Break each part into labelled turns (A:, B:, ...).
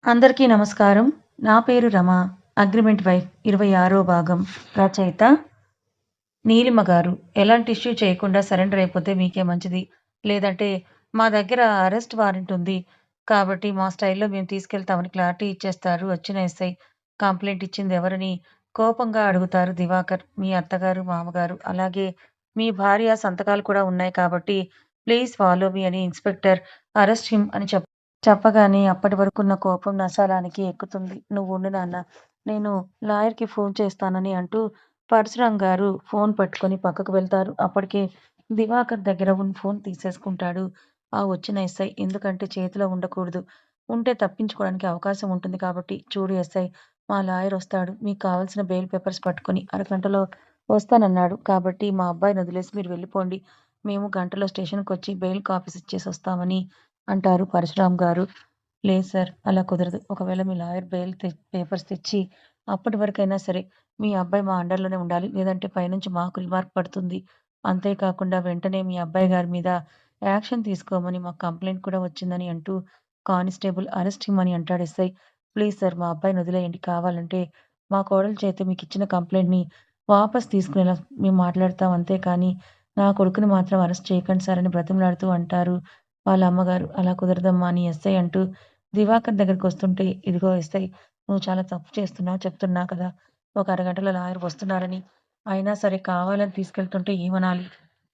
A: అందరికీ నమస్కారం. నా పేరు రమ. అగ్రిమెంట్ వైఫ్ 26వ భాగం. రచయిత నీలిమ గారు. ఎలాంటి ఇష్యూ చేయకుండా సరెండర్ అయిపోతే మీకే మంచిది. లేదంటే మా దగ్గర అరెస్ట్ వారెంట్ ఉంది. కాబట్టి మా స్టైల్‌లో మేము తీసుకెళ్తామని క్లారిటీ ఇచ్చేస్తారు వచ్చిన ఎస్ఐ. కంప్లెయింట్ ఇచ్చింది ఎవరని కోపంగా అడుగుతారు దివాకర్. మీ అత్తగారు, మామగారు అలాగే మీ భార్య సంతకాలు కూడా ఉన్నాయి కాబట్టి ప్లీజ్ ఫాలో మీ అని ఇన్స్‌పెక్టర్ అరెస్ట్ హిమ్ అని చెప్పగానే అప్పటి వరకున్న కోపం నశాలానికి ఎక్కుతుంది. "నువ్వుండు నాన్న, నేను లాయర్‌కి ఫోన్ చేస్తానని" అంటూ పరశురాం గారు ఫోన్ పట్టుకొని పక్కకు వెళ్తారు. అప్పటికే దివాకర్ దగ్గర ఉన్న ఫోన్ తీసేసుకుంటాడు ఆ వచ్చిన ఎస్ఐ. ఎందుకంటే చేతిలో ఉండకూడదు. ఉంటే తప్పించుకోవడానికి అవకాశం ఉంటుంది కాబట్టి. "చూడు ఎస్ఐ, మా లాయర్ వస్తాడు. మీకు కావాల్సిన బెయిల్ పేపర్స్ పట్టుకొని అరగంటలో వస్తానన్నాడు. కాబట్టి మా అబ్బాయిని వదిలేసి మీరు వెళ్ళిపోండి. మేము గంటలో స్టేషన్‌కొచ్చి బెయిల్ కాపీస్ ఇచ్చేసొస్తామని" అంటారు పరశురాం గారు. లేదు సార్, అలా కుదరదు. ఒకవేళ మీ లాయర్ బెయిల్ పేపర్స్ తెచ్చి అప్పటి వరకైనా సరే మీ అబ్బాయి మా అండర్‌లోనే ఉండాలి. లేదంటే పైనుంచి మాకు రిమార్క్ పడుతుంది. అంతేకాకుండా వెంటనే మీ అబ్బాయి గారి మీద యాక్షన్ తీసుకోమని మాకు కంప్లెయింట్ కూడా వచ్చిందని అంటూ కానిస్టేబుల్ అరెస్ట్ హిమ్ అంటాడు ఎస్ఐ. ప్లీజ్ సార్, మా అబ్బాయిని వదిలేయండి. కావాలంటే మా కోడలు చేత మీకిచ్చిన కంప్లెయింట్‌ని వాపస్ తీసుకునేలా మేము మాట్లాడతాం. అంతేకానీ నా కొడుకుని మాత్రం అరెస్ట్ చేయకండి సార్ అని బ్రతిమలాడుతూ అంటారు వాళ్ళ అమ్మగారు. అలా కుదరదమ్మా అని ఎస్ఐ అంటూ దివాకర్ దగ్గరకొస్తుంటే, ఇదిగో ఎస్ఐ, నువ్వు చాలా తప్పు చేస్తున్నావు చెప్తున్నా కదా! ఒక అరగంటలో లాయర్ వస్తున్నారని. అయినా సరే కావాలని తీసుకెళ్తుంటే ఏమనాలి?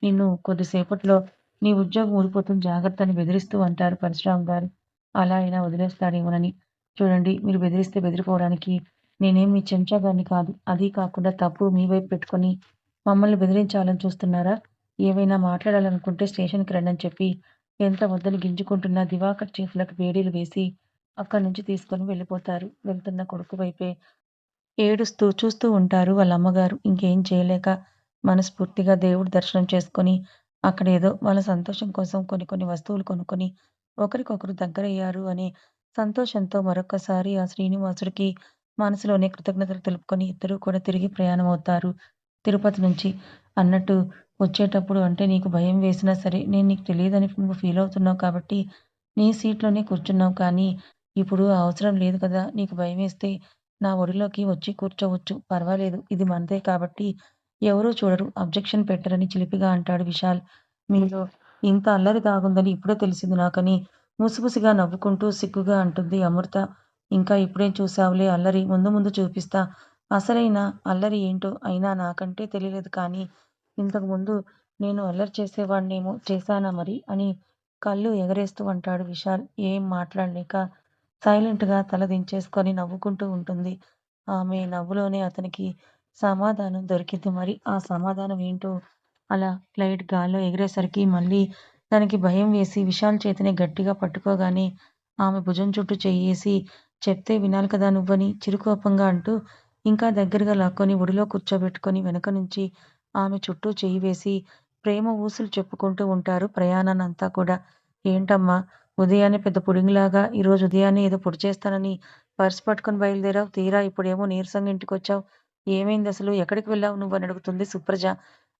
A: నిన్ను కొద్దిసేపట్లో నీ ఉద్యోగం ఊడిపోతుంది జాగ్రత్త అని బెదిరిస్తూ అంటారు పరశురాం గారు. అలా అయినా వదిలేస్తాడేమోనని. చూడండి, మీరు బెదిరిస్తే బెదిరిపోవడానికి నేనేం మీ చెంచాగాన్ని కాదు. అదీ కాకుండా తప్పు మీ వైపు పెట్టుకొని మమ్మల్ని బెదిరించాలని చూస్తున్నారా? ఏవైనా మాట్లాడాలనుకుంటే స్టేషన్‌కి రండని చెప్పి ఎంత వద్దని గింజుకుంటున్నా దివాకర్ చేతులకు బేడీలు వేసి అక్కడి నుంచి తీసుకొని వెళ్ళిపోతారు. వెళ్తున్న కొడుకు వైపే ఏడుస్తూ చూస్తూ ఉంటారు వాళ్ళ అమ్మగారు. ఇంకేం చేయలేక మనస్ఫూర్తిగా దేవుడి దర్శనం చేసుకొని, అక్కడేదో వాళ్ళ సంతోషం కోసం కొన్ని కొన్ని వస్తువులు కొనుక్కొని, ఒకరికొకరు దగ్గరయ్యారు అనే సంతోషంతో మరొక్కసారి ఆ శ్రీనివాసుడికి మనసులోనే కృతజ్ఞతలు తెలుపుకొని ఇద్దరూ కూడా తిరిగి ప్రయాణమవుతారు తిరుపతి నుంచి. అన్నట్టు వచ్చేటప్పుడు అంటే నీకు భయం వేసినా సరే, నేను నీకు తెలీదని నువ్వు ఫీలవుతున్నావు కాబట్టి, నీ సీట్‌లోనే కూర్చున్నావు. కానీ, ఇప్పుడు ఆ అవసరం లేదు కదా! నీకు భయమేస్తే నా ఒడిలోకి వచ్చి కూర్చోవచ్చు. పర్వాలేదు. ఇది మనదే కాబట్టి ఎవరూ చూడరు. అబ్జెక్షన్ పెట్టరని చిలిపిగా అంటాడు విశాల్. మీలో ఇంత అల్లరి దాగుందని ఇప్పుడే తెలిసింది నాకని ముసిముసిగా నవ్వుకుంటూ సిగ్గుగా అంటుంది అమృత. ఇంకా ఇప్పుడేం చూసావులే అల్లరి. ముందు ముందు చూపిస్తా. అసలైన అల్లరి ఏంటో. అయినా నాకంటే తెలియలేదు కానీ, ఇంతకు ముందు నేను అల్లరి చేసేవాడినేమో, చేశానా మరి? అని కళ్ళు ఎగరేస్తూ అంటాడు విశాల్. ఏం మాట్లాడలేక సైలెంట్‌గా తల దించేసుకొని నవ్వుకుంటూ ఉంటుంది. ఆమె నవ్వులోనే అతనికి సమాధానం దొరికింది. మరి ఆ సమాధానం ఏంటో అలా ఫ్లైట్ గాల్లో ఎగిరేసరికి మళ్ళీ తనకి భయం వేసి విశాల్ చేతిని గట్టిగా పట్టుకోగానే ఆమె భుజం చుట్టూ చెయ్యేసి చెప్తే వినాలి కదా నువ్వని చిరుకోపంగా అంటూ ఇంకా దగ్గరగా లాక్కొని ఒడిలో కూర్చోబెట్టుకొని వెనక నుంచి ఆమె చుట్టూ చెయ్యి వేసి ప్రేమ ఊసులు చెప్పుకుంటూ ఉంటారు ప్రయాణాన్నంతా కూడా. ఏంటమ్మా, ఉదయాన్నే పెద్ద పుడింగిలాగా ఈరోజు ఉదయాన్నే ఏదో పొడి చేస్తానని పర్స్ పట్టుకొని బయలుదేరావు. తీరా ఇప్పుడేమో నీరసంగా ఇంటికొచ్చావు. ఏమైందసలు? ఎక్కడికి వెళ్ళావు నువ్వు? అని అడుగుతుంది సుప్రజ.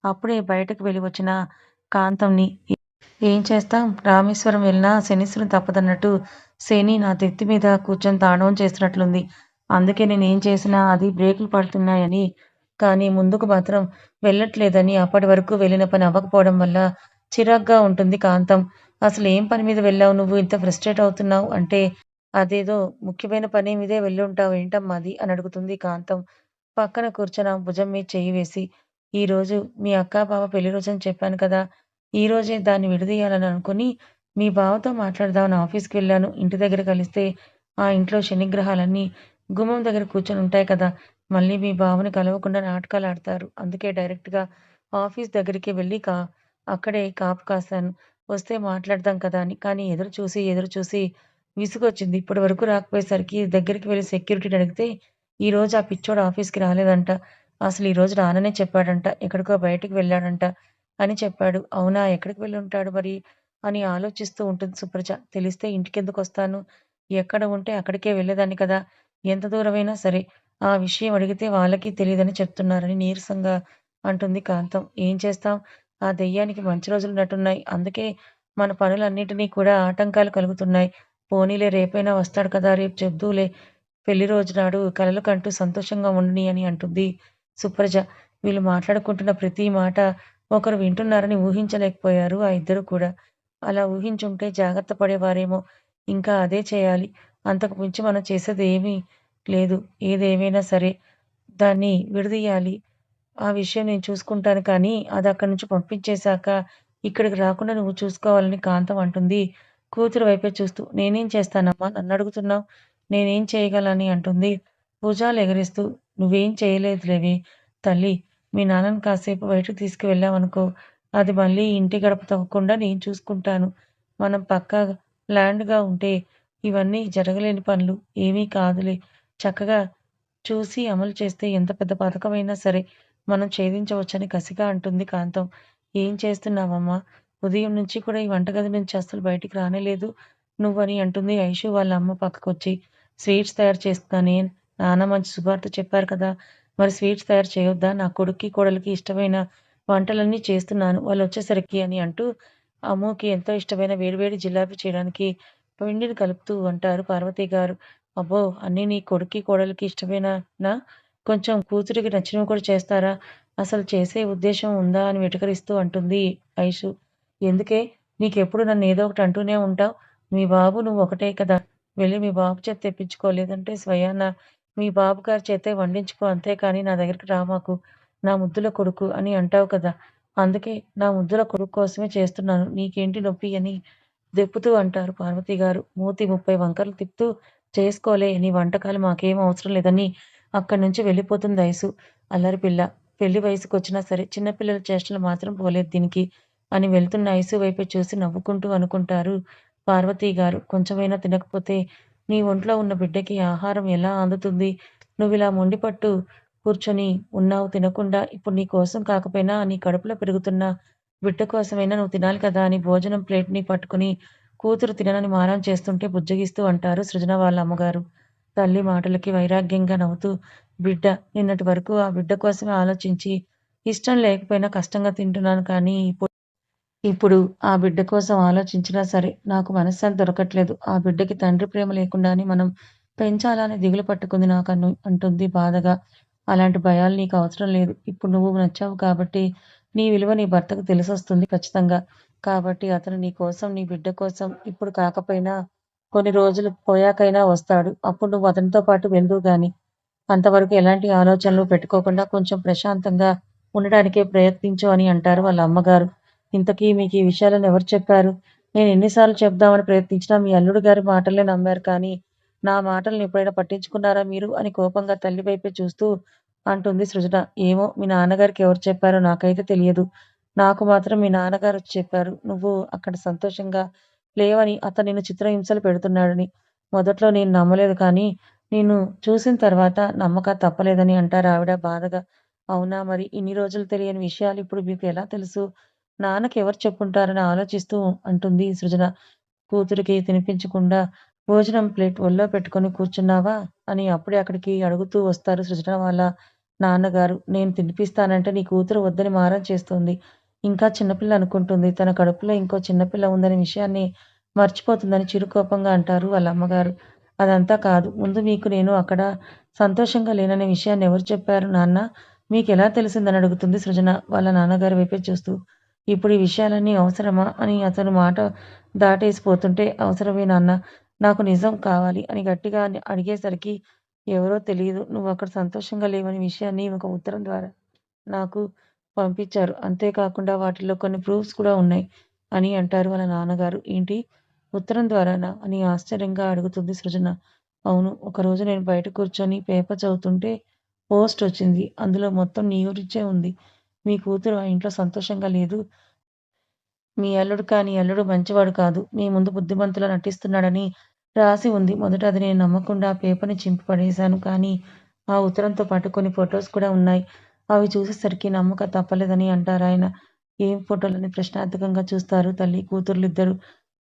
A: అప్పుడే బయటకు వెళ్ళి వచ్చిన కాంతంని. ఏం చేస్తాం? రామేశ్వరం వెళ్ళినా శనీశ్వరం తప్పదన్నట్టు శని నా నెత్తి మీద కూర్చొని తాండవం చేస్తున్నట్లుంది. అందుకే నేనేం చేసినా అది బ్రేకులు పడుతున్నాయని, కానీ ముందుకు మాత్రం వెళ్ళట్లేదని, అప్పటి వరకు వెళ్ళిన పని అవ్వకపోవడం వల్ల చిరాగ్గా ఉంటుంది కాంతం. అసలేం పని మీద వెళ్ళావు నువ్వు? ఇంత ఫ్రస్ట్రేట్ అవుతున్నావు అంటే, అదేదో ముఖ్యమైన పని మీదే వెళ్ళుంటావు. ఏంటమ్మా అది? అని అడుగుతుంది కాంతం. పక్కన కూర్చొని ఆమె భుజం మీద చెయ్యి వేసి, ఈరోజు మీ అక్కా, బావ పెళ్లి రోజని చెప్పాను కదా! ఈరోజే దాన్ని విడదీయాలని అనుకుని, మీ బావతో మాట్లాడదామని ఆఫీస్‌కి వెళ్ళాను. ఇంటి దగ్గర కలిస్తే, ఆ ఇంట్లో శనిగ్రహాలన్నీ గుమ్మం దగ్గర కూర్చొనుంటాయి కదా! మళ్ళీ మీ బావని కలవకుండా నాటకాలాడతారు. అందుకే డైరెక్ట్‌గా ఆఫీస్ దగ్గరికి వెళ్ళి అక్కడే కాపు కాసాను. వస్తే మాట్లాడదాం కదా అని. కానీ ఎదురు చూసి, ఎదురు చూసి విసుగొచ్చింది. ఇప్పటి వరకు రాకపోయేసరికి దగ్గరికి వెళ్లి సెక్యూరిటీని అడిగితే, ఈరోజు ఆ పిచ్చోడు ఆఫీస్‌కి రాలేదంట. అసలు ఈరోజు రాననే చెప్పాడంట. ఎక్కడికో బయటికి వెళ్ళాడంట అని చెప్పాడు. అవునా? ఎక్కడికి వెళ్ళుంటాడు మరి? అని ఆలోచిస్తూ ఉంటుంది సుప్రజ. తెలిస్తే ఇంటికెందుకొస్తాను? ఎక్కడ ఉంటే అక్కడికే వెళ్ళేదాన్ని కదా! ఎంత దూరమైనా సరే, ఆ విషయం అడిగితే వాళ్ళకి తెలీదని చెప్తున్నారని నీరసంగా అంటుంది కాంతం. ఏం చేస్తాం? ఆ దెయ్యానికి మంచి రోజులున్నట్టున్నాయి. అందుకే మన పనులన్నిటినీ కూడా ఆటంకాలు కలుగుతున్నాయి. పోనీలే రేపైనా వస్తాడు కదా! రేపు చెప్దువులే. పెళ్లి రోజు నాడు కలలు కంటూ సంతోషంగా ఉండనీ అని అంటుంది సుప్రజ. వీళ్ళు మాట్లాడుకుంటున్న ప్రతి మాట ఒకరు వింటున్నారని ఊహించలేకపోయారు ఆ ఇద్దరు కూడా. అలా ఊహించుంటే జాగ్రత్త పడేవారేమో! ఇంకా అదే చేయాలి. అంతకు మించి మనం చేసేది ఏమీ లేదు. ఏదేమైనా సరే దాన్ని విడదీయాలి. ఆ విషయం నేను చూసుకుంటాను కానీ, అదక్కడి నుంచి పంపించేశాక, ఇక్కడికి రాకుండా నువ్వు చూసుకోవాలని కాంతం అంటుంది. కూతురు వైపే చూస్తూ, "నేనేం చేస్తానమ్మా నన్నడుగుతున్నావు? నేనేం చేయగలని" అంటుంది. భుజాలెగరేస్తూ, "నువ్వేం చేయలేదులేవే తల్లీ! మీ నాన్నని కాసేపు బయటకు తీసుకువెళ్ళావనుకో, అది మళ్ళీ ఇంటి గడప తొక్కకుండా నేను చూసుకుంటాను. మనం పక్కా ప్లాన్డ్‌గా ఉంటే, ఇవన్నీ జరగలేని పనులు ఏమీ కాదులే. చక్కగా చూసి అమలు చేస్తే ఎంత పెద్ద పథకమైనా సరే మనం ఛేదించవచ్చని కసిగా అంటుంది కాంతం. "ఏం చేస్తున్నావమ్మా? ఉదయం నుంచి కూడా ఈ వంటగది నుంచి అస్సలు బయటికి రానేలేదు నువ్వని" అంటుంది ఐషు వాళ్ళ అమ్మ పక్కకొచ్చి. "స్వీట్స్ తయారు చేస్తున్నానే. నాన్న మంచి శుభార్త చెప్పారు కదా! మరి స్వీట్స్ తయారు చేయొద్దా? నా కొడుక్కి, కోడలికి ఇష్టమైన వంటలన్నీ చేస్తున్నాను వాళ్ళొచ్చేసరికి" అని అంటూ అమ్ముకి ఎంతో ఇష్టమైన వేడి వేడి జిలేబీ చేయడానికి పిండిని కలుపుతూ అంటారు పార్వతి గారు. "అబ్బో! అన్నీ నీ కొడుక్కి, కోడలికి ఇష్టమేనా? కొంచెం కూతురికి నచ్చినవి కూడా చేస్తారా? అసలు చేసే ఉద్దేశ్యం ఉందా?" అని వెటకరిస్తూ అంటుంది ఐషు. "ఎందుకే? నీకెప్పుడు నన్నేదో ఒకటి అంటూనే ఉంటావు. మీ బాబు నువ్వు ఒకటే కదా! వెళ్లి మీ బాబు చేత తెప్పించుకో. లేదంటే స్వయాన మీ బాబు గారి చేతే వండించుకో అంతేకానీ నా దగ్గరికి రామాకు. నా ముద్దుల కొడుకు అని అంటావు కదా! అందుకే నా ముద్దుల కొడుకు కోసమే చేస్తున్నాను. నీకేంటి నొప్పి" అని దెప్పుతూ అంటారు పార్వతి గారు. మూతి 30 వంకర్లు తిప్పుతూ "చేసుకోలే నీ వంటకాలు మాకేం అవసరం లేదని" అక్కడి నుంచి వెళ్ళిపోతుంది ఐసు. "అల్లరి పిల్ల. పెళ్లి వయసుకొచ్చినా సరే చిన్న పిల్లల చేష్టలు మాత్రం పోలేదు దీనికి" అని వెళ్తున్న ఐసు వైపే చూసి నవ్వుకుంటూ అనుకుంటారు పార్వతి గారు. "కొంచెమైనా తినకపోతే నీ ఒంట్లో ఉన్న బిడ్డకి ఆహారం ఎలా అందుతుంది? నువ్విలా మొండిపట్టు కూర్చొని ఉన్నావు తినకుండా. ఇప్పుడు నీ కోసం కాకపోయినా నీ కడుపులో పెరుగుతున్న బిడ్డ కోసమైనా నువ్వు తినాలి కదా" అని భోజనం ప్లేట్‌ని పట్టుకుని కూతురు తిననని మారం చేస్తుంటే బుజ్జగిస్తూ అంటారు సృజన వాళ్ళ అమ్మగారు. తల్లి మాటలకి వైరాగ్యంగా నవ్వుతూ, "బిడ్డ నిన్నటి వరకు ఆ బిడ్డ కోసమే ఆలోచించి, ఇష్టం లేకపోయినా కష్టంగా తింటున్నాను కానీ ఇప్పుడు ఆ బిడ్డ కోసం ఆలోచించినా సరే నాకు మనశ్శాంతి దొరకట్లేదు. ఆ బిడ్డకి తండ్రి ప్రేమ లేకుండానే మనం పెంచాలా అని దిగులు పట్టుకుంది నాకను" అంటుంది బాధగా. "అలాంటి భయాలు నీకు అవసరం లేదు. ఇప్పుడు నువ్వు నచ్చావు కాబట్టి నీ విలువ నీ భర్తకు తెలిసొస్తుంది ఖచ్చితంగా. కాబట్టి అతను నీ కోసం, నీ బిడ్డ కోసం ఇప్పుడు కాకపోయినా కొన్ని రోజులు పోయాకైనా వస్తాడు. అప్పుడు నువ్వు అతనితో పాటు వెళ్దువు గాని. అంతవరకు ఎలాంటి ఆలోచనలు పెట్టుకోకుండా కొంచెం ప్రశాంతంగా ఉండడానికే ప్రయత్నించు" అని అంటారు వాళ్ళ అమ్మగారు. "ఇంతకీ మీకు ఈ విషయాలను ఎవరు చెప్పారు? నేను ఎన్ని సార్లు చెప్దామని ప్రయత్నించినా మీ అల్లుడు గారి మాటలే నమ్మారు కానీ, నా మాటలను ఎప్పుడైనా పట్టించుకున్నారా మీరు?" అని కోపంగా తల్లి వైపే చూస్తూ అంటుంది సృజన. "ఏమో మీ నాన్నగారికి ఎవరు చెప్పారో నాకైతే తెలియదు. నాకు మాత్రం మీ నాన్నగారొచ్చి చెప్పారు. నువ్వు అక్కడ సంతోషంగా లేవని, అతను నిన్ను చిత్రహింసలు పెడుతున్నాడని. మొదట్లో నేను నమ్మలేదు కానీ, నిన్ను చూసిన తర్వాత నమ్మక తప్పలేదని" అంటారావిడ బాధగా. "అవునా! మరి ఇన్ని రోజులు తెలియని విషయాలు ఇప్పుడు మీకు ఎలా తెలుసు? నాన్నకి ఎవరు చెప్పుంటారని" ఆలోచిస్తూ అంటుంది సృజన. కూతురికి తినిపించకుండా భోజనం ప్లేట్ ఒళ్ళో పెట్టుకొని కూర్చున్నావా? అని అప్పుడే అక్కడికి అడుగుతూ వస్తారు సృజన వాళ్ళ నాన్నగారు. "నేను తినిపిస్తానంటే నీ కూతురు వద్దని మారం చేస్తోంది. ఇంకా చిన్నపిల్ల అనుకుంటుంది. తన కడుపులో ఇంకో చిన్నపిల్ల ఉందనే విషయాన్ని మర్చిపోతుందని" చిరుకోపంగా అంటారు వాళ్ళ అమ్మగారు. "అదంతా కాదు. ముందు మీకు నేను అక్కడ సంతోషంగా లేననే విషయాన్ని ఎవరు చెప్పారు నాన్నా? మీకెలా తెలిసిందని" అడుగుతుంది సృజన వాళ్ళ నాన్నగారి వైపే చూస్తూ. "ఇప్పుడు ఈ విషయాలన్నీ అవసరమా?" అని అతను మాట దాటేసిపోతుంటే, "అవసరమే నాన్నా. నాకు నిజం కావాలి" అని గట్టిగా అడిగేసరికి, "ఎవరో తెలీదు. నువ్వక్కడ సంతోషంగా లేవనే విషయాన్ని ఒక ఉత్తరం ద్వారా నాకు పంపించారు. అంతేకాకుండా వాటిల్లో కొన్ని ప్రూఫ్స్ కూడా ఉన్నాయి" అని అంటారు వాళ్ళ నాన్నగారు. "ఏంటి? ఉత్తరం ద్వారానా?" అని ఆశ్చర్యంగా అడుగుతుంది సృజన. "అవును. ఒకరోజు నేను బయట కూర్చొని పేపర్ చదువుతుంటే పోస్ట్ వచ్చింది. అందులో మొత్తం నీ గురించే ఉంది. మీ కూతురు ఆ ఇంట్లో సంతోషంగా లేదు. మీ అల్లుడు మంచివాడు కాదు. మీ ముందు బుద్ధిమంతులా నటిస్తున్నాడని రాసి ఉంది. మొదట అది నేను నమ్మకుండా ఆ పేపర్‌ని చింపి పడేశాను. కానీ ఆ ఉత్తరంతో పాటు కొన్ని ఫోటోస్ కూడా ఉన్నాయి. అవి చూసేసరికి నమ్మక తప్పలేదని" అంటారాయన. "ఏం ఫోటోలని?" ప్రశ్నార్థకంగా చూస్తారు తల్లి, కూతుర్లిద్దరూ.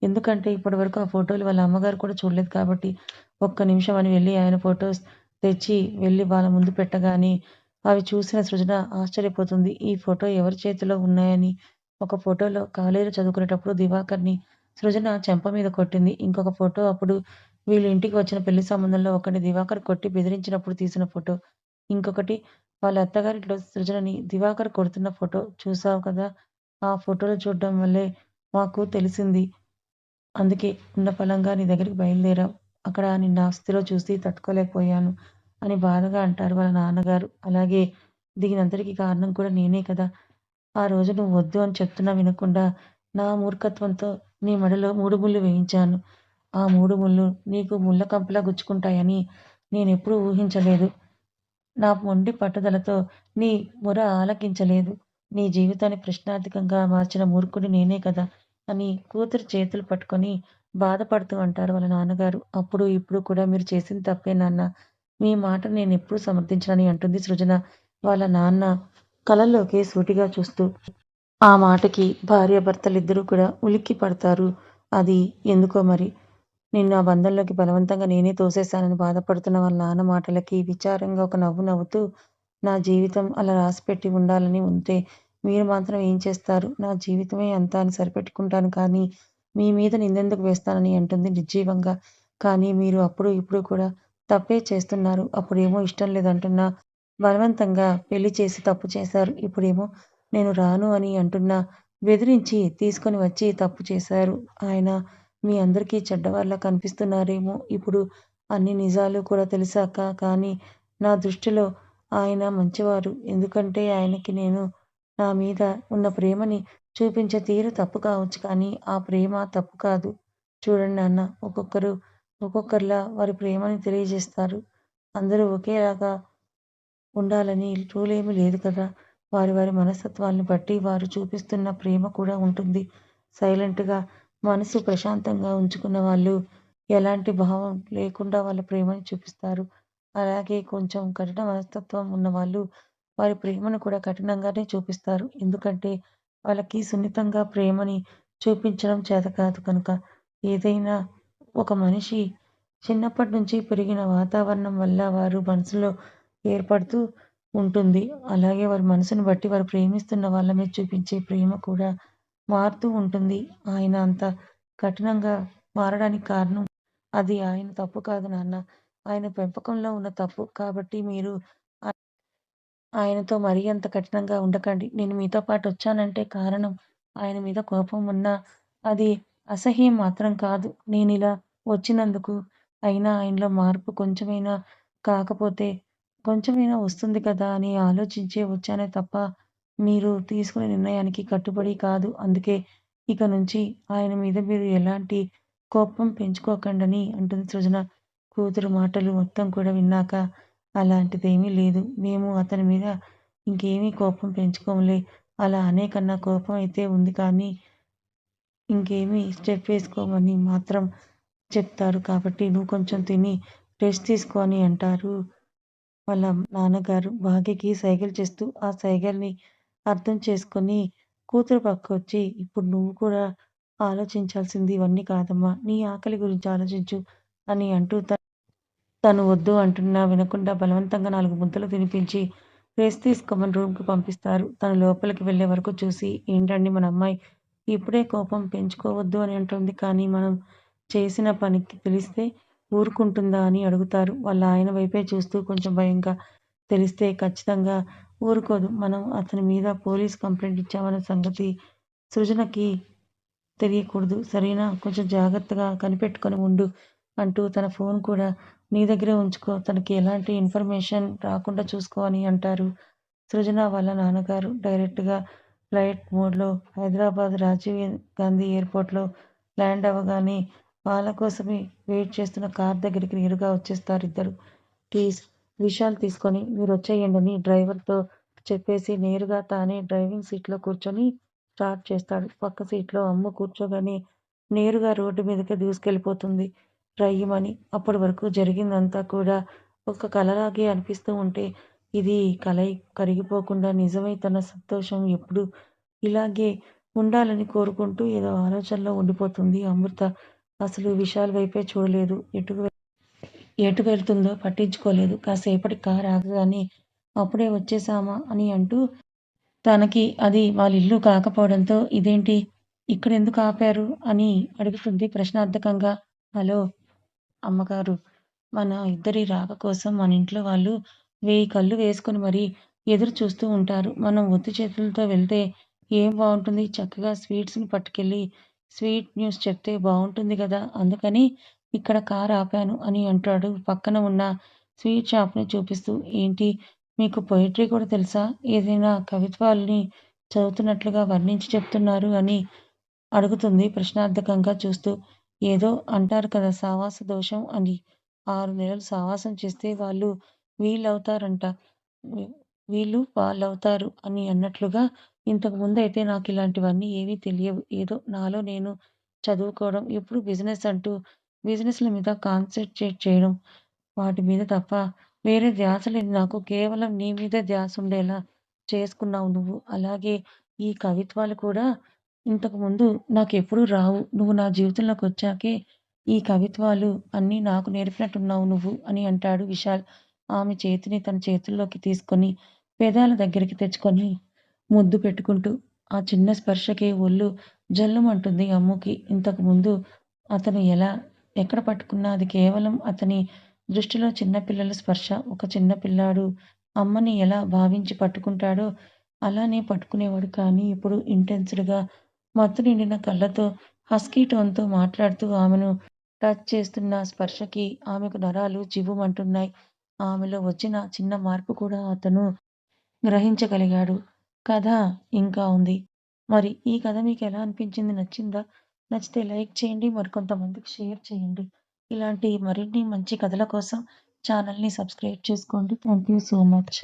A: ఎందుకంటే ఇప్పటివరకు ఆ ఫోటోలు వాళ్ళ అమ్మగారు కూడా చూడలేదు కాబట్టి. "ఒక్క నిమిషం" అని వెళ్లి ఆయన ఫోటోస్ తెచ్చి వెళ్లి వాళ్ళ ముందు పెట్టగానే అవి చూసిన సృజన ఆశ్చర్యపోతుంది. ఈ ఫోటో ఎవరి చేతిలో ఉన్నాయని. ఒక ఫోటోలో కాలేజీలో చదువుకునేటప్పుడు దివాకర్‌ని సృజన చెంప మీద కొట్టింది. ఇంకొక ఫోటో అప్పుడు వీళ్ళ ఇంటికి వచ్చిన పెళ్లి సంబంధంలో ఒకడిని దివాకర్ కొట్టి బెదిరించినప్పుడు తీసిన ఫోటో. ఇంకొకటి వాళ్ళ అత్తగారింట్లో సృజనని దివాకర్ కొడుతున్న ఫోటో. చూసావు కదా! ఆ ఫోటోలు చూడడం వల్లే మాకు తెలిసింది. అందుకే ఉన్న పళంగా నీ దగ్గరికి బయలుదేరాం. అక్కడ నిన్ను ఆ స్థితిలో చూసి తట్టుకోలేకపోయాను అని బాధగా అంటారు వాళ్ళ నాన్నగారు. అలాగే దీనంతటికి కారణం కూడా నేనే కదా! ఆ రోజు నువ్వు వద్దు అని చెప్తున్నా వినకుండా నా మూర్ఖత్వంతో నీ మెడలో 3 ముళ్ళు వేయించాను. ఆ 3 ముళ్ళు నీకు ముళ్ళ కంపలా గుచ్చుకుంటాయని నేనెప్పుడూ ఊహించలేదు. నా మొండి పట్టుదలతో నీ మొర ఆలకించలేదు. నీ జీవితాన్ని ప్రశ్నార్థకంగా మార్చిన మూర్ఖుడిని నేనే కదా! అని కూతురు చేతులు పట్టుకొని బాధపడుతూ అంటారు వాళ్ళ నాన్నగారు. అప్పుడు ఇప్పుడు కూడా మీరు చేసింది తప్పే నాన్న. మీ మాటను నేనెప్పుడూ సమర్థించనని అంటుంది సృజన వాళ్ళ నాన్న కళ్ళల్లోకి సూటిగా చూస్తూ. ఆ మాటకి భార్యాభర్తలిద్దరూ కూడా ఉలిక్కి పడతారు. అది ఎందుకో మరి. నిన్ను ఆ బంధంలోకి బలవంతంగా నేనే తోసేశానని బాధపడుతున్న వాళ్ళ నాన్న మాటలకి విచారంగా ఒక నవ్వు నవ్వుతూ, నా జీవితం అలా రాసిపెట్టి ఉండాలని ఉంటే మీరు మాత్రం ఏం చేస్తారు? నా జీవితమే అంతా అని సరిపెట్టుకుంటాను కానీ, మీ మీద నిందెందుకు వేస్తానని అంటుంది నిర్జీవంగా. కానీ మీరు అప్పుడు ఇప్పుడు కూడా తప్పే చేస్తున్నారు. అప్పుడేమో ఇష్టం లేదంటున్నా, బలవంతంగా పెళ్లి చేసి తప్పు చేశారు. ఇప్పుడేమో నేను రాను అని అంటున్నా, బెదిరించి తీసుకొని వచ్చి తప్పు చేశారు. ఆయన మీ అందరికీ చెడ్డవాళ్ళలా కనిపిస్తున్నారేమో ఇప్పుడు అన్ని నిజాలు కూడా తెలిసాక. కానీ నా దృష్టిలో ఆయన మంచివారు. ఎందుకంటే ఆయనకి నేను నా మీద ఉన్న ప్రేమని చూపించే తీరు తప్పు కావచ్చు కానీ, ఆ ప్రేమ తప్పు కాదు. చూడండి నాన్న, ఒక్కొక్కరు ఒక్కొక్కరిలా వారి ప్రేమని తెలియజేస్తారు. అందరూ ఒకేలాగా ఉండాలని రూలేమీ లేదు కదా! వారి వారి మనస్తత్వాల్ని బట్టి వారు చూపిస్తున్న ప్రేమ కూడా ఉంటుంది. సైలెంట్‌గా మనసు ప్రశాంతంగా ఉంచుకున్న వాళ్ళు ఎలాంటి భావం లేకుండా వాళ్ళ ప్రేమని చూపిస్తారు. అలాగే కొంచెం కఠిన మనస్తత్వం ఉన్నవాళ్ళు వారి ప్రేమను కూడా కఠినంగానే చూపిస్తారు. ఎందుకంటే వాళ్ళకి సున్నితంగా ప్రేమని చూపించడం చేత కాదు కనుక. ఏదైనా ఒక మనిషి చిన్నప్పటి నుంచి పెరిగిన వాతావరణం వల్ల వారు మనసులో ఏర్పడుతూ ఉంటుంది. అలాగే వారి మనసుని బట్టి వారు ప్రేమిస్తున్న వాళ్ళ మీద చూపించే ప్రేమ కూడా మారుతూ ఉంటుంది. ఆయన అంత కఠినంగా మారడానికి కారణం అది ఆయన తప్పు కాదు నాన్న. ఆయన పెంపకంలో ఉన్న తప్పు. కాబట్టి మీరు ఆయనతో మరీ అంత కఠినంగా ఉండకండి. నేను మీతో పాటొచ్చానంటే కారణం ఆయన మీద కోపం ఉన్నా, అది అసహ్యం మాత్రం కాదు. నేనిలా వచ్చినందుకు. అయినా ఆయనలో మార్పు కొంచెమైనా కాకపోతే కొంచెమైనా వస్తుంది కదా అని ఆలోచించే వచ్చానే తప్ప, మీరు తీసుకునే నిర్ణయానికి కట్టుబడి కాదు. అందుకే ఇక నుంచి ఆయన మీద మీరు ఎలాంటి కోపం పెంచుకోకండని అంటుంది సృజన. కూతురు మాటలు మొత్తం కూడా విన్నాక అలాంటిదేమీ లేదు. మేము అతని మీద ఇంకేమీ కోపం పెంచుకోంలే. అలా అనే కన్నా కోపం అయితే ఉంది కానీ, ఇంకేమీ స్టెప్ వేసుకోమని మాత్రం చెప్తారు. కాబట్టి నువ్వు కొంచెం తిని రెస్ట్ తీసుకో అని అంటారు వాళ్ళ నాన్నగారు భాగ్యకి సైగలు చేస్తూ. ఆ సైగల్ని అర్థం చేసుకొని కూతురు పక్కకొచ్చి, ఇప్పుడు నువ్వు కూడా ఆలోచించాల్సింది ఇవన్నీ కాదమ్మా. నీ ఆకలి గురించి ఆలోచించు అని అంటూ తను వద్దు అంటున్నా వినకుండా బలవంతంగా 4 ముద్దలు తినిపించి రెస్ట్ తీసుకోమని రూమ్‌కి పంపిస్తారు. తను లోపలికి వెళ్ళే వరకు చూసి, ఏంటండీ మన అమ్మాయి ఇప్పుడే కోపం పెంచుకోవద్దు అని అంటోంది. కానీ మనం చేసిన పనికి తెలిస్తే ఊరుకుంటుందా అని అడుగుతారు. వాళ్ళ ఆయన వైపే చూస్తూ కొంచెం భయంగా. తెలిస్తే ఖచ్చితంగా ఊరుకోదు. మనం అతని మీద పోలీస్ కంప్లెయింట్ ఇచ్చామన్న సంగతి సృజనకి తెలియకూడదు. సరేనా? కొంచెం జాగ్రత్తగా కనిపెట్టుకొని ఉండు అంటూ తన ఫోన్ కూడా నీ దగ్గరే ఉంచుకో. తనకి ఎలాంటి ఇన్ఫర్మేషన్ రాకుండా చూసుకో అని అంటారు. సృజన వాళ్ళ నాన్నగారు డైరెక్ట్‌గా ఫ్లైట్ మోడ్‌లో హైదరాబాద్ రాజీవ్ గాంధీ ఎయిర్‌పోర్ట్‌లో ల్యాండ్ అవ్వగానే వాళ్ళ కోసమే వెయిట్ చేస్తున్న కార్ దగ్గరికి నేరుగా వచ్చేస్తారిద్దరు. ప్లీజ్ విశాల్ తీసుకొని మీరొచ్చేయండని డ్రైవర్‌తో చెప్పేసి నేరుగా తానే డ్రైవింగ్ సీట్‌లో కూర్చొని స్టార్ట్ చేస్తాడు. పక్క సీట్‌లో అమ్ము కూర్చోగానే నేరుగా రోడ్డు మీదకే దూసుకెళ్ళిపోతుంది రయ్యిమని. అప్పటి వరకు జరిగిందంతా కూడా ఒక కలలాగే అనిపిస్తూ ఉంటే, ఇది కలై కరిగిపోకుండా నిజమై తన సంతోషం ఎప్పుడూ ఇలాగే ఉండాలని కోరుకుంటూ ఏదో ఆలోచనలో ఉండిపోతుంది అమృత. అసలు విశాల్ వైపే చూడలేదు. ఎటు వెళ్తుందో పట్టించుకోలేదు. కాసేపటికి కారు ఆగగానే అప్పుడే వచ్చేశామా అని అంటూ తనకి అది వాళ్ళిల్లు కాకపోవడంతో ఇదేంటి ఇక్కడెందుకు ఆపారు అని అడుగుతుంది ప్రశ్నార్థకంగా. హలో! అమ్మగారు, మన ఇద్దరి రాక కోసం మన ఇంట్లో వాళ్ళు 1000 కళ్ళు వేసుకొని మరీ ఎదురు చూస్తూ ఉంటారు. మనం ఉత్తి చేతులతో వెళ్తే ఏం బావుంటుంది? చక్కగా స్వీట్స్‌ని పట్టుకెళ్ళి స్వీట్ న్యూస్ చెప్తే బావుంటుంది గదా! అందుకని ఇక్కడ కారు ఆపాను అని అంటాడు పక్కన ఉన్న స్వీట్ షాప్‌ని చూపిస్తూ. ఏంటి మీకు పొయెట్రీ కూడా తెలుసా? ఏదైనా కవిత్వాల్ని చదువుతున్నట్లుగా వర్ణించి చెప్తున్నారు అని అడుగుతుంది ప్రశ్నార్థకంగా చూస్తూ. ఏదో అంటారు కదా సావాస దోషం అని. 6 నెలలు సావాసం చేస్తే వాళ్ళు వీళ్ళవుతారంట. వి వీళ్ళు వాళ్ళవుతారు అని అన్నట్లుగా ఇంతకు ముందయితే నాకిలాంటివన్నీ ఏవీ తెలియవు. ఏదో నాలో నేను చదువుకోవడం, ఎప్పుడు బిజినెస్ అంటూ బిజినెస్‌ల మీద కాన్సంట్రేట్ చేయడం. వాటి మీద తప్ప వేరే ధ్యాస లేదు నాకు. కేవలం నీ మీదే ధ్యాసుండేలా చేసుకున్నావు నువ్వు. అలాగే ఈ కవిత్వాలు కూడా ఇంతకుముందు నాకెప్పుడూ రావు. నువ్వు నా జీవితంలోకొచ్చాకే ఈ కవిత్వాలు అన్నీ నాకు నేర్పినట్టున్నావు నువ్వు అని అంటాడు విశాల్. ఆమె చేతిని తన చేతుల్లోకి తీసుకొని పెదాల దగ్గరికి తెచ్చుకొని ముద్దు పెట్టుకుంటూ. ఆ చిన్న స్పర్శకే ఒళ్ళు జల్లుమంటుంది అమ్ముకి. ఇంతకుముందు అతను ఎక్కడ పట్టుకున్నా అది కేవలం అతని దృష్టిలో చిన్న పిల్లల స్పర్శ. ఒక చిన్న పిల్లాడు అమ్మని ఎలా భావించి పట్టుకుంటాడో అలానే పట్టుకునేవాడు. కానీ ఇప్పుడు ఇంటెన్స్డ్‌గా మత్తు నిండిన కళ్ళతో హస్కీ టోన్‌తో మాట్లాడుతూ ఆమెను టచ్ చేస్తున్న స్పర్శకి ఆమెకు నరాలు జివ్వుమంటున్నాయి. ఆమెలో వచ్చిన చిన్న మార్పు కూడా అతను గ్రహించగలిగాడు. కథ ఇంకా ఉంది. మరి ఈ కథ మీకెలా అనిపించింది? నచ్చిందా? నచ్చితే లైక్ చేయండి. మరికొంతమందికి షేర్ చేయండి. ఇలాంటి మరిన్ని మంచి కథల కోసం ఛానల్‌ని సబ్స్క్రైబ్ చేసుకోండి. Thank you so much.